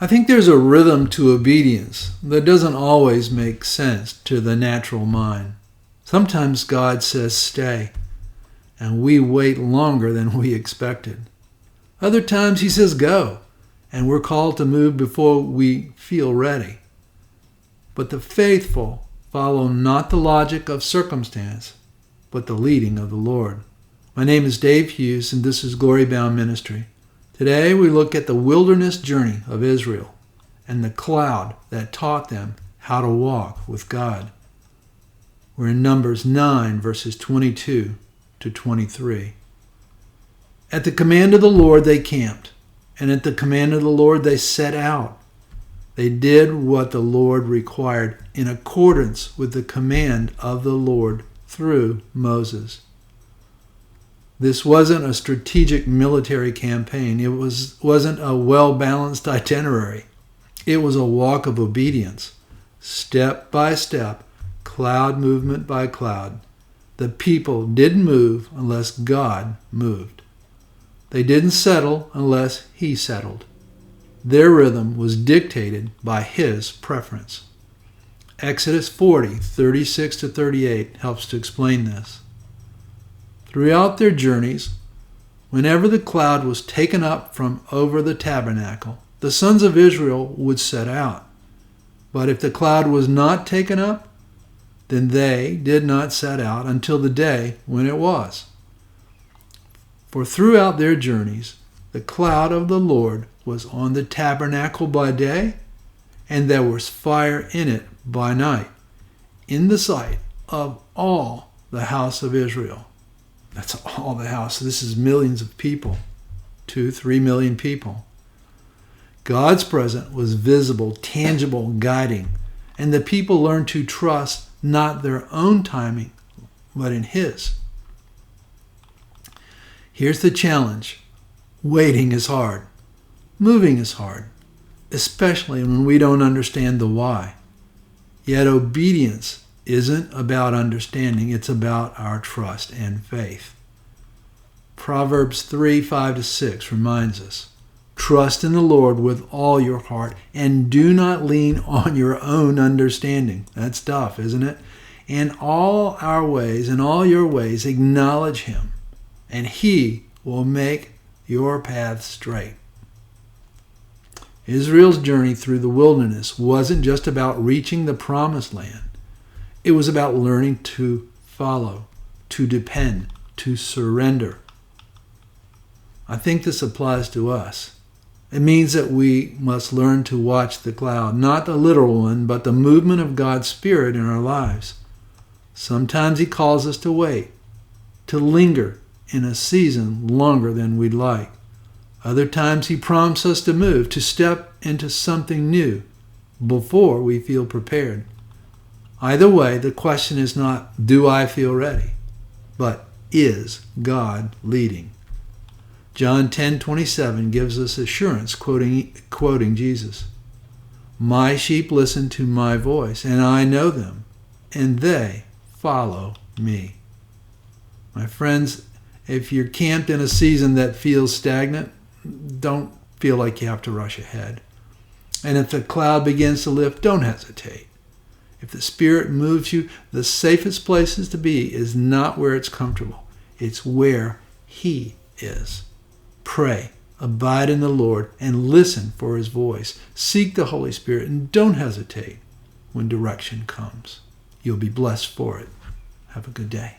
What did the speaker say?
I think there's a rhythm to obedience that doesn't always make sense to the natural mind. Sometimes God says stay, and we wait longer than we expected. Other times he says go, and we're called to move before we feel ready. But the faithful follow not the logic of circumstance, but the leading of the Lord. My name is Dave Hughes, and this is Glory Bound Ministry. Today we look at the wilderness journey of Israel and the cloud that taught them how to walk with God. We're in Numbers 9, verses 22 to 23. At the command of the Lord they camped, and at the command of the Lord they set out. They did what the Lord required in accordance with the command of the Lord through Moses. This wasn't a strategic military campaign. It wasn't a well-balanced itinerary. It was a walk of obedience, step by step, cloud movement by cloud. The people didn't move unless God moved. They didn't settle unless He settled. Their rhythm was dictated by His preference. Exodus 40, 36 to 38 helps to explain this. Throughout their journeys, whenever the cloud was taken up from over the tabernacle, the sons of Israel would set out. But if the cloud was not taken up, then they did not set out until the day when it was. For throughout their journeys, the cloud of the Lord was on the tabernacle by day, and there was fire in it by night, in the sight of all the house of Israel. That's all the house. This is millions of people, 2-3 million people. God's presence was visible, tangible, guiding, and the people learned to trust not their own timing, but in His. Here's the challenge. Waiting is hard. Moving is hard, especially when we don't understand the why. Yet obedience isn't about understanding, it's about our trust and faith. Proverbs 3, 5 to 6 reminds us, trust in the Lord with all your heart and do not lean on your own understanding. That's tough, isn't it? In all our ways, in all your ways, acknowledge Him, and He will make your path straight. Israel's journey through the wilderness wasn't just about reaching the promised land. It was about learning to follow, to depend, to surrender. I think this applies to us. It means that we must learn to watch the cloud, not the literal one, but the movement of God's Spirit in our lives. Sometimes He calls us to wait, to linger in a season longer than we'd like. Other times He prompts us to move, to step into something new before we feel prepared. Either way, the question is not, do I feel ready? But is God leading? John 10:27 gives us assurance, quoting Jesus. My sheep listen to my voice, and I know them, and they follow me. My friends, if you're camped in a season that feels stagnant, don't feel like you have to rush ahead. And if the cloud begins to lift, don't hesitate. If the Spirit moves you, the safest places to be is not where it's comfortable. It's where He is. Pray, abide in the Lord, and listen for His voice. Seek the Holy Spirit, and don't hesitate when direction comes. You'll be blessed for it. Have a good day.